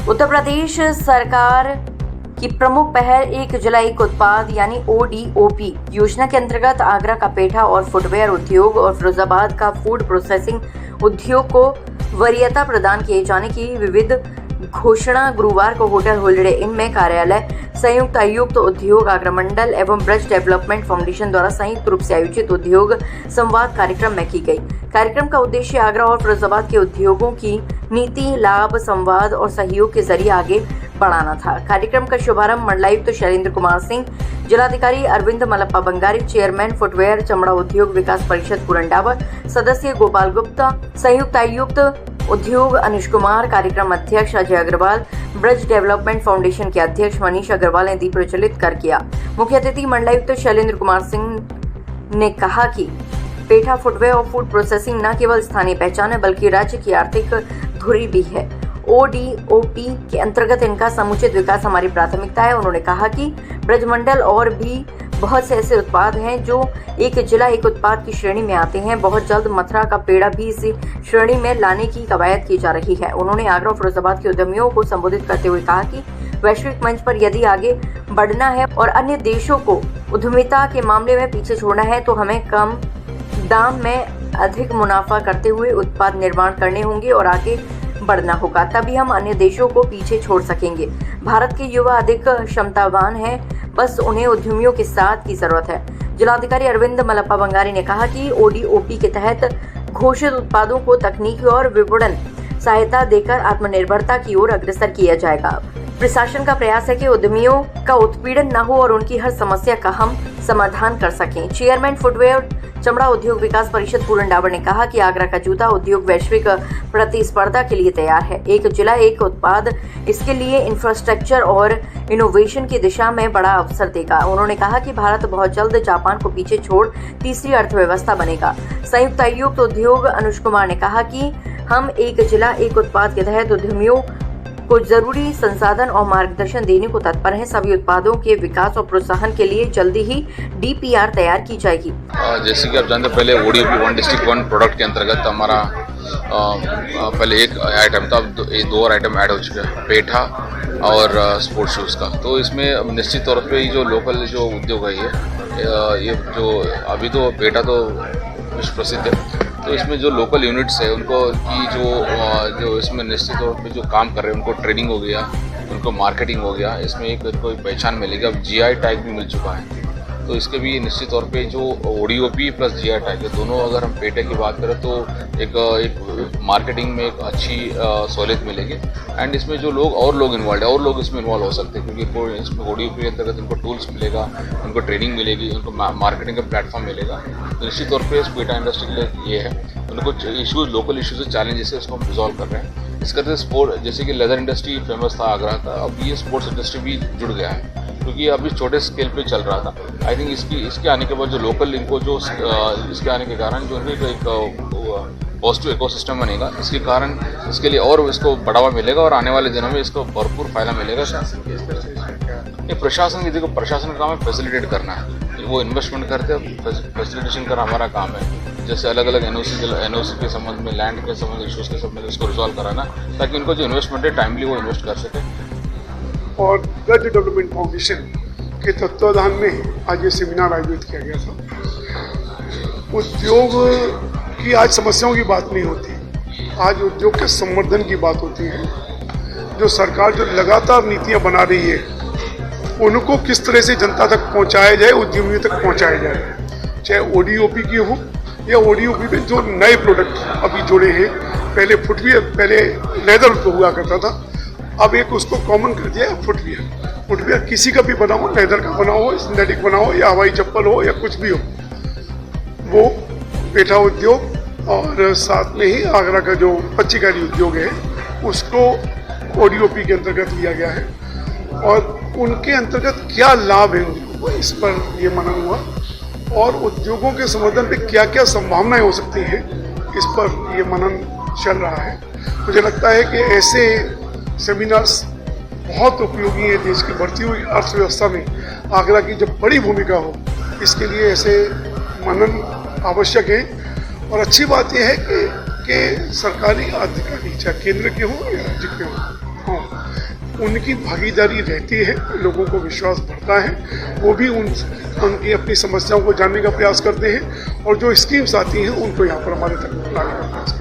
उत्तर प्रदेश सरकार की प्रमुख पहल एक जिला एक उत्पाद यानी ODOP योजना के अंतर्गत आगरा का पेठा और फुटवेयर उद्योग और फिरोजाबाद का फूड प्रोसेसिंग उद्योग को वरीयता प्रदान किए जाने की विविध घोषणा गुरुवार को होटल हॉलिडे इन में कार्यालय संयुक्त आयुक्त उद्योग आगरा मंडल एवं ब्रज डेवलपमेंट फाउंडेशन द्वारा संयुक्त रूप से आयोजित उद्योग संवाद कार्यक्रम में की गई। कार्यक्रम का उद्देश्य आगरा और फिरोजाबाद के उद्योगों की नीति, लाभ, संवाद और सहयोग के जरिए आगे बढ़ाना था। कार्यक्रम का शुभारंभ मंडलायुक्त शैलेंद्र कुमार सिंह, जिलाधिकारी अरविंद मलप्पा बंगारी, चेयरमैन फुटवेयर चमड़ा उद्योग विकास परिषद पूरनडाबर, सदस्य गोपाल गुप्ता, संयुक्त आयुक्त उद्योग अनुज कुमार, कार्यक्रम अध्यक्ष अजय अग्रवाल, ब्रज डेवलपमेंट फाउंडेशन के अध्यक्ष मनीष अग्रवाल ने दीप प्रज्वलित कर किया। मुख्य अतिथि मंडलायुक्त शैलेंद्र कुमार सिंह ने कहा कि पेठा फुटवेयर और फूड प्रोसेसिंग न केवल स्थानीय पहचान है बल्कि राज्य की आर्थिक धुरी भी है। ODOP के अंतर्गत इनका समुचित विकास हमारी प्राथमिकता है। उन्होंने कहा कि ब्रजमंडल और भी बहुत से ऐसे उत्पाद हैं जो एक जिला एक उत्पाद की श्रेणी में आते हैं। बहुत जल्द मथुरा का पेड़ा भी इसी श्रेणी में लाने की कवायद की जा रही है। उन्होंने आगरा और फिरोजाबाद के उद्यमियों को संबोधित करते हुए कहा कि वैश्विक मंच पर यदि आगे बढ़ना है और अन्य देशों को उद्यमिता के मामले में पीछे छोड़ना है तो हमें कम दाम में अधिक मुनाफा करते हुए उत्पाद निर्माण करने होंगे और आगे बढ़ना होगा, तभी हम अन्य देशों को पीछे छोड़ सकेंगे। भारत के युवा अधिक क्षमतावान हैं, बस उन्हें उद्यमियों के साथ की जरूरत है। जिलाधिकारी अरविंद मलप्पा बंगारी ने कहा कि ODOP के तहत घोषित उत्पादों को तकनीकी और विपणन सहायता देकर आत्मनिर्भरता की ओर अग्रसर किया जाएगा। प्रशासन का प्रयास है कि उद्यमियों का उत्पीड़न न हो और उनकी हर समस्या का हम समाधान कर सकें। चेयरमैन फुटवेयर चमड़ा उद्योग विकास परिषद पूरनडाबर ने कहा कि आगरा का जूता उद्योग वैश्विक प्रतिस्पर्धा के लिए तैयार है। एक जिला एक उत्पाद इसके लिए इंफ्रास्ट्रक्चर और इनोवेशन की दिशा में बड़ा अवसर देगा। उन्होंने कहा कि भारत बहुत जल्द जापान को पीछे छोड़ तीसरी अर्थव्यवस्था बनेगा। संयुक्त आयुक्त उद्योग अनुज कुमार ने कहा कि हम एक जिला एक उत्पाद के तहत उद्यमियों को जरूरी संसाधन और मार्गदर्शन देने को तत्पर हैं। सभी उत्पादों के विकास और प्रोत्साहन के लिए जल्दी ही DPR तैयार की जाएगी। जैसे कि आप जानते हैं, पहले ODOP one district one product के अंतर्गत हमारा पहले एक आइटम था, अब 2 और आइटम ऐड हो चुके हैं, पेठा और स्पोर्ट्स शूज़ का। तो इसमें निश्चित तौर पे जो लोकल जो उद्योग है ये जो अभी तो पेठा तो विश्व प्रसिद्ध है, तो इसमें जो लोकल यूनिट्स है उनको की जो इसमें निश्चित तौर पे जो काम कर रहे हैं उनको ट्रेनिंग हो गया, उनको मार्केटिंग हो गया, इसमें एक कोई पहचान मिलेगी। अब GI टैग भी मिल चुका है, तो इसके भी निश्चित तौर पे जो ODOP प्लस GI टैग है दोनों, अगर हम पेठे की बात करें तो एक मार्केटिंग में एक अच्छी सहूलियत मिलेगी। एंड इसमें जो लोग इन्वॉल्व है और लोग इसमें इन्वॉल्व हो सकते हैं, क्योंकि इसमें ODOP के अंतर्गत उनको टूल्स मिलेगा, उनको ट्रेनिंग मिलेगी, उनको मार्केटिंग का प्लेटफॉर्म मिलेगा। तो निश्चित तौर पर इस पेठा इंडस्ट्री के लिए ये है, उनको इशूज़ लोकल इशूज़ चैलेंजेस है उसको हम रिजॉल्व कर रहे हैं। इस करते स्पोर्ट, जैसे कि लेदर इंडस्ट्री फेमस था आगरा का, अब ये स्पोर्ट्स इंडस्ट्री भी जुड़ गया है, क्योंकि अभी छोटे स्केल पे चल रहा था। आई थिंक इसके आने के बाद जो लोकल इनको जो इसके आने के कारण जो एक पॉजिटिव इकोसिस्टम बनेगा, इसके कारण इसके लिए और इसको बढ़ावा मिलेगा और आने वाले दिनों में इसको भरपूर फायदा मिलेगा। प्रशासन की देखो, प्रशासन का काम है फैसिलिटेट करना है, वो इन्वेस्टमेंट करते हैं, फैसिलिटेशन करना हमारा काम है। जैसे अलग अलग NOC के संबंध में, लैंड के संबंध, इशूज़ के संबंध में इसको रिजॉल्व कराना, ताकि उनको जो इन्वेस्टमेंट है टाइमली वो इन्वेस्ट कर सके। और ब्रज डेवलपमेंट फाउंडेशन के तत्वाधान में आज ये सेमिनार आयोजित किया गया था। उद्योग की आज समस्याओं की बात नहीं होती, आज उद्योग के संवर्धन की बात होती है। जो सरकार जो लगातार नीतियां बना रही है उनको किस तरह से जनता तक पहुंचाया जाए, उद्यमियों तक पहुंचाया जाए, चाहे ODOP की हो या ODOP में जो नए प्रोडक्ट अभी जुड़े हैं। पहले फुटवियर, पहले लेदर तो हुआ करता था, अब एक उसको कॉमन कर दिया है फुटवियर किसी का भी बनाओ, लेदर का बनाओ, सिंथेटिक बनाओ या हवाई चप्पल हो या कुछ भी हो, वो पेठा उद्योग और साथ में ही आगरा का जो पच्चीकारी उद्योग है उसको ODOP के अंतर्गत लिया गया है। और उनके अंतर्गत क्या लाभ है उनको, इस पर ये मनन हुआ, और उद्योगों के संवर्धन पे क्या क्या संभावनाएं हो सकती हैं, इस पर ये मनन चल रहा है। मुझे लगता है कि ऐसे सेमिनार्स बहुत उपयोगी है देश की बढ़ती हुई अर्थव्यवस्था में आगरा की जब बड़ी भूमिका हो, इसके लिए ऐसे मनन आवश्यक है। और अच्छी बात यह है कि सरकारी अधिकारी चाहे केंद्र के हों या राज्य के हों, उनकी भागीदारी रहती है, लोगों को विश्वास बढ़ता है, वो भी उनकी अपनी समस्याओं को जानने का प्रयास करते हैं और जो स्कीम्स आती हैं उनको यहाँ पर हमारे तक लाने का प्रयास करते हैं।